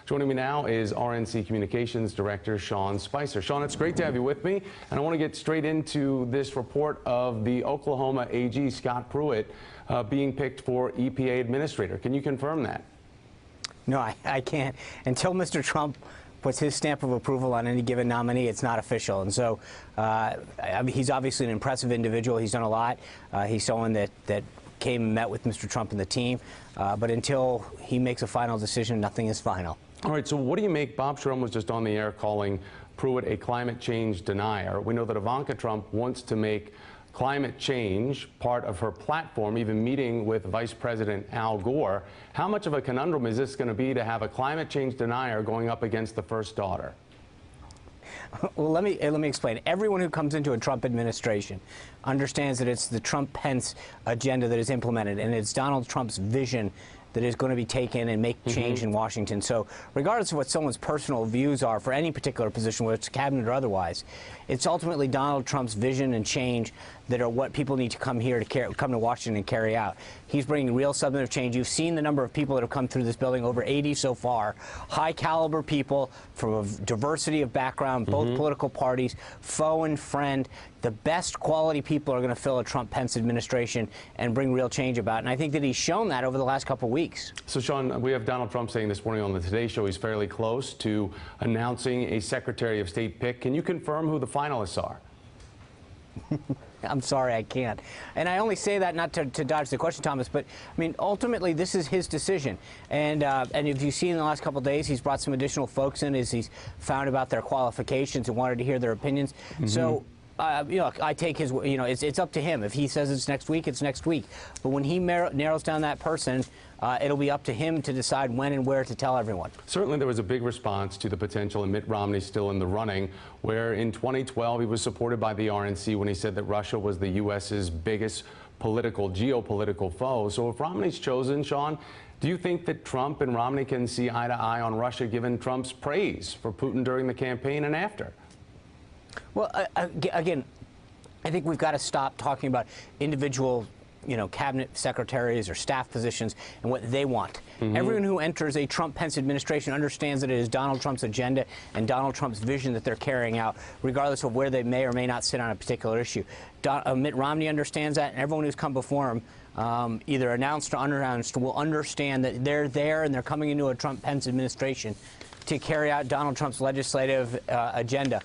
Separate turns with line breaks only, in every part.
Joining me now is RNC Communications Director Sean Spicer. Sean, it's great to have you with me, and I want to get straight into this report of the Oklahoma AG, Scott Pruitt, being picked for EPA Administrator. Can you confirm that?
No, I can't. Until Mr. Trump puts his stamp of approval on any given nominee, it's not official. And so I mean, he's obviously an impressive individual. He's done a lot. He's someone that came and met with Mr. Trump and the team. But until he makes a final decision, nothing is final.
All right, so what do you make? Bob Shrum was just on the air calling Pruitt a climate change denier. We know that Ivanka Trump wants to make climate change part of her platform, even meeting with Vice President Al Gore. How much of a conundrum is this going to be to have a climate change denier going up against the first daughter?
Well, let me explain. Everyone who comes into a Trump administration understands that it's the Trump-Pence agenda that is implemented, and it's Donald Trump's vision that is going to be taken and make change in Washington. So regardless of what someone's personal views are for any particular position, whether it's cabinet or otherwise, it's ultimately Donald Trump's vision and change that are what people need to come here to come to Washington and carry out. He's bringing real substantive change. You've seen the number of people that have come through this building, over 80 so far, high caliber people from a diversity of background, both political parties, foe and friend. The best quality people are going to fill a Trump-Pence administration and bring real change about. And I think that he's shown that over the last couple of weeks.
So, Sean, we have Donald Trump saying this morning on the Today Show he's fairly close to announcing a Secretary of State pick. Can you confirm who the finalists are?
I'm sorry, I can't. And I only say that not to dodge the question, Thomas, but I mean, ultimately, this is his decision. And if you've seen in the last couple of days, he's brought some additional folks in as he's found about their qualifications and wanted to hear their opinions. So, you know, I take his, you know, it's up to him. If he says it's next week, it's next week. But when he narrows down that person, it'll be up to him to decide when and where to tell everyone.
Certainly there was a big response to the potential, and Mitt Romney still in the running, where in 2012 he was supported by the RNC when he said that Russia was the U.S.'s biggest geopolitical foe. So if Romney's chosen, Sean, do you think that Trump and Romney can see eye to eye on Russia, given Trump's praise for Putin during the campaign and after?
Well, again, I think we've got to stop talking about individual, you know, cabinet secretaries or staff positions and what they want. Everyone who enters a Trump-Pence administration understands that it is Donald Trump's agenda and Donald Trump's vision that they're carrying out, regardless of where they may or may not sit on a particular issue. Mitt Romney understands that, and everyone who's come before him, either announced or unannounced, will understand that they're there and they're coming into a Trump-Pence administration to carry out Donald Trump's legislative agenda.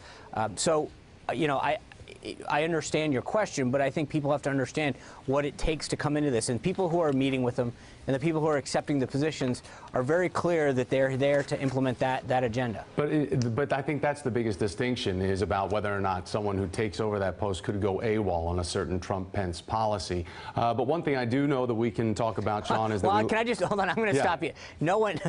So, you know, I understand your question, but I think people have to understand what it takes to come into this. And people who are meeting with them and the people who are accepting the positions are very clear that they're there to implement that agenda.
But I think that's the biggest distinction, is about whether or not someone who takes over that post could go AWOL on a certain Trump-Pence policy. But one thing I do know that we can talk about, Sean, is that
can I just hold on? I'm going to stop you. No one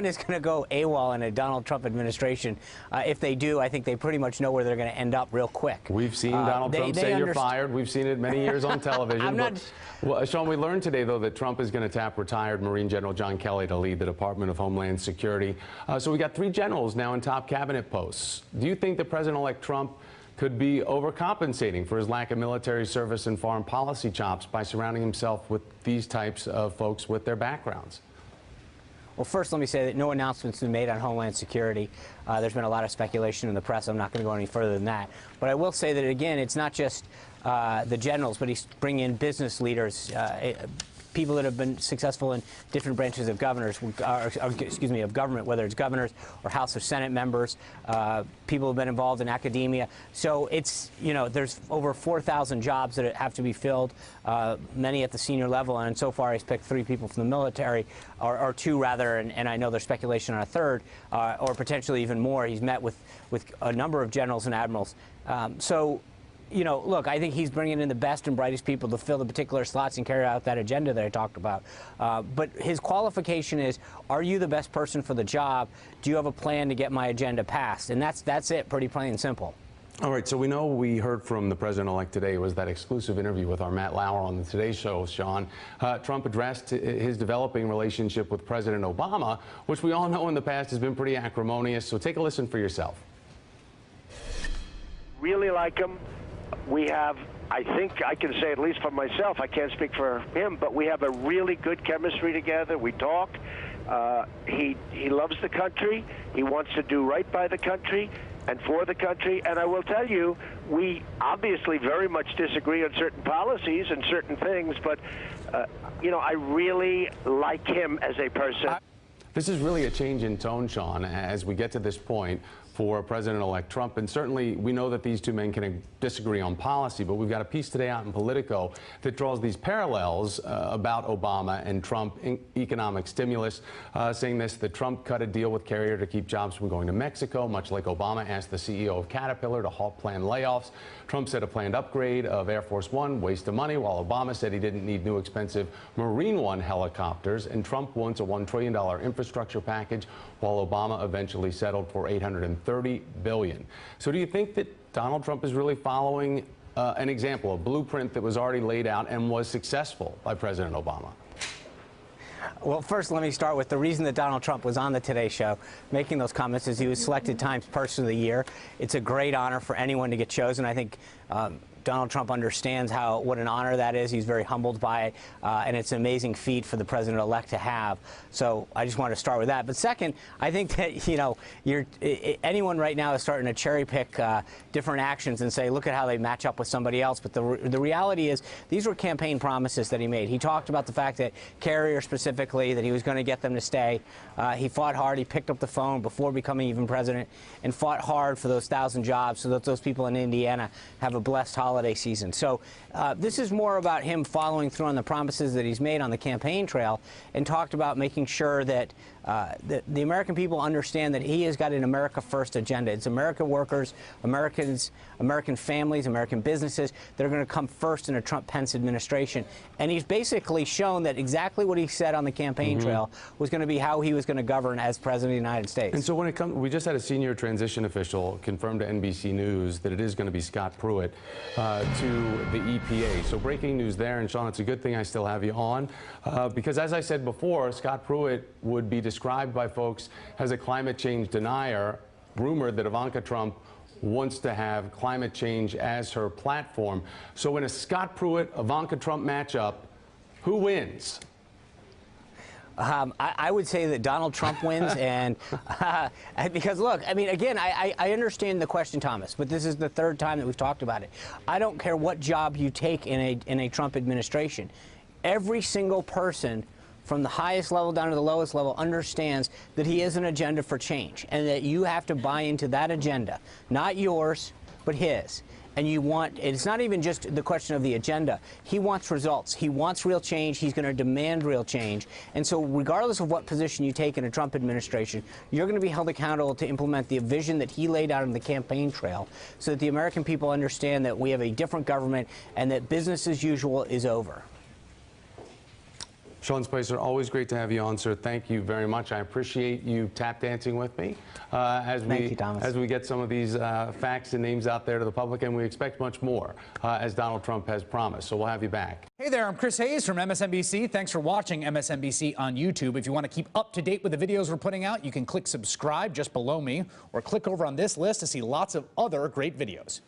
is going to go AWOL in a Donald Trump administration. If they do, I think they pretty much know where they're going to end up real quick.
We've seen Donald Trump say you're fired. We've seen it many years on television. Well, Sean, we learned today, though, that Trump is going to tap retired Marine General John Kelly to lead the Department of Homeland Security. So we got 3 generals now in top cabinet posts. Do you think that President-elect Trump could be overcompensating for his lack of military service and foreign policy chops by surrounding himself with these types of folks with their backgrounds?
Well, first, let me say that no announcements have been made on Homeland Security. There's been a lot of speculation in the press. I'm not going to go any further than that. But I will say that, again, it's not just the generals, but he's bringing in business leaders, people that have been successful in different branches of of government, whether it's governors or House or Senate members, people who've been involved in academia. So it's, you know, there's over 4,000 jobs that have to be filled, many at the senior level, and so far he's picked 3 people from the military, or 2 rather, and I know there's speculation on a 3rd, or potentially even more. He's met with a number of generals and admirals. So, you know, look, I think he's bringing in the best and brightest people to fill the particular slots and carry out that agenda that I talked about. But his qualification is, are you the best person for the job? Do you have a plan to get my agenda passed? And that's it, pretty plain and simple.
All right, so we know we heard from the president-elect today. It was that exclusive interview with our Matt Lauer on the Today Show, Sean. Trump addressed his developing relationship with President Obama, which we all know in the past has been pretty acrimonious. So take a listen for yourself.
Really like him. We have, I think I can say, at least for myself, I can't speak for him, but we have a really good chemistry together. We talk. He loves the country. He wants to do right by the country and for the country. And I will tell you, we obviously very much disagree on certain policies and certain things, but, you know, I really like him as a person.
This is really a change in tone, Sean, as we get to this point for President-elect Trump. And certainly we know that these two men can disagree on policy, but we've got a piece today out in Politico that draws these parallels about Obama and Trump economic stimulus, saying this, that Trump cut a deal with Carrier to keep jobs from going to Mexico, much like Obama asked the CEO of Caterpillar to halt planned layoffs. Trump said a planned upgrade of Air Force One, waste of money, while Obama said he didn't need new expensive Marine One helicopters. And Trump wants a $1 trillion infrastructure package, while Obama eventually settled for $830 billion. So do you think that Donald Trump is really following an example, a blueprint that was already laid out and was successful by President Obama?
Well, first, let me start with the reason that Donald Trump was on the Today Show making those comments is he was selected Times Person of the Year. It's a great honor for anyone to get chosen. I think Donald Trump understands what an honor that is. He's very humbled by it, and it's an amazing feat for the president-elect to have. So I just wanted to start with that. But second, I think that, you know, anyone right now is starting to cherry pick different actions and say, look at how they match up with somebody else. But the reality is these were campaign promises that he made. He talked about the fact that Carrier specifically, that he was going to get them to stay. He fought hard. He picked up the phone before becoming even president and fought hard for those 1,000 jobs so that those people in Indiana have a blessed holiday season. So this is more about him following through on the promises that he's made on the campaign trail, and talked about making sure that the American people understand that he has got an America First agenda. It's American workers, Americans, American families, American businesses that are going to come first in a Trump-Pence administration. And he's basically shown that exactly what he said on the campaign trail was going to be how he was going to govern as president of the United States.
And so when it comes, we just had a senior transition official confirm to NBC News that it is going to be Scott Pruitt to the EPA. So breaking news there, and Sean, it's a good thing I still have you on, because as I said before, Scott Pruitt would be described by folks as a climate change denier, rumored that Ivanka Trump wants to have climate change as her platform. So in a Scott Pruitt-Ivanka Trump matchup, who wins?
I would say that Donald Trump wins, and because look, I mean, again, I understand the question, Thomas, but this is the third time that we've talked about it. I don't care what job you take in a Trump administration. Every single person, from the highest level down to the lowest level, understands that he has an agenda for change, and that you have to buy into that agenda, not yours, but his. And it's not even just the question of the agenda. He wants results. He wants real change. He's going to demand real change. And so regardless of what position you take in a Trump administration, you're going to be held accountable to implement the vision that he laid out on the campaign trail, so that the American people understand that we have a different government and that business as usual is over.
Sean Spicer, always great to have you on, sir. Thank you very much. I appreciate you tap dancing with me as we get some of these facts and names out there to the public, and we expect much more, as Donald Trump has promised. So we'll have you back.
Hey there, I'm Chris Hayes from MSNBC. Thanks for watching MSNBC on YouTube. If you want to keep up to date with the videos we're putting out, you can click subscribe just below me, or click over on this list to see lots of other great videos.